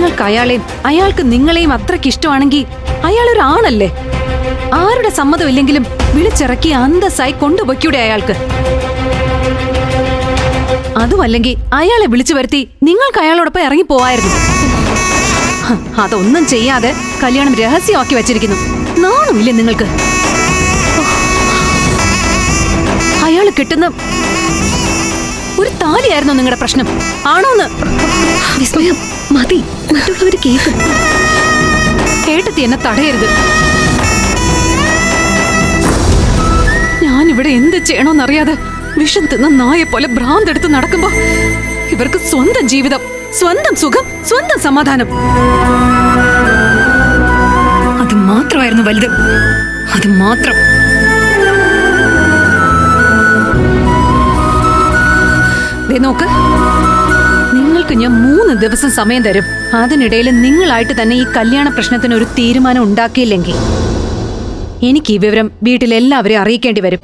നിങ്ങൾക്ക് അയാളെയും അയാൾക്ക് നിങ്ങളെയും അത്രയ്ക്ക് ഇഷ്ടമാണെങ്കിൽ അയാൾ ഒരാണല്ലേ. ആരുടെ സമ്മതമില്ലെങ്കിലും വിളിച്ചിറക്കി അന്തസ്സായി കൊണ്ടുപോയിക്കൂടെ അയാൾക്ക്? അതുമല്ലെങ്കിൽ അയാളെ വിളിച്ചു വരുത്തി നിങ്ങൾക്ക് അയാളോടൊപ്പം ഇറങ്ങി പോവായിരുന്നു. അതൊന്നും ചെയ്യാതെ കല്യാണം രഹസ്യമാക്കി വെച്ചിരിക്കുന്നു. നാണമില്ലേ നിങ്ങൾക്ക്? അയാൾ കിട്ടുന്ന ഒരു താലിയായിരുന്നു നിങ്ങളുടെ പ്രശ്നം ആണോന്ന്? വിസ്മയം, മതി, മറ്റുള്ളവര് കേൾക്കും. കേട്ടത്തി എന്നെ തടയരുത്. ഞാനിവിടെ എന്ത് ചെയ്യണോന്നറിയാതെ വിഷം തിന്ന നായെ പോലെ ഭ്രാന്തെടുത്ത് നടക്കുമ്പോ ഇവർക്ക് സ്വന്തം ജീവിതം, സ്വന്തം സുഖം, സ്വന്തം സമാധാനം, അത് മാത്രമായിരുന്നു വലുത്. അത് മാത്രം. നോക്ക്, നിങ്ങൾക്ക് ഞാൻ 3 ദിവസം സമയം തരും. അതിനിടയിൽ നിങ്ങളായിട്ട് തന്നെ ഈ കല്യാണ പ്രശ്നത്തിന് ഒരു തീരുമാനം ഉണ്ടാക്കിയില്ലെങ്കിൽ എനിക്ക് ഈ വിവരം വീട്ടിലെല്ലാവരെയും അറിയിക്കേണ്ടി വരും.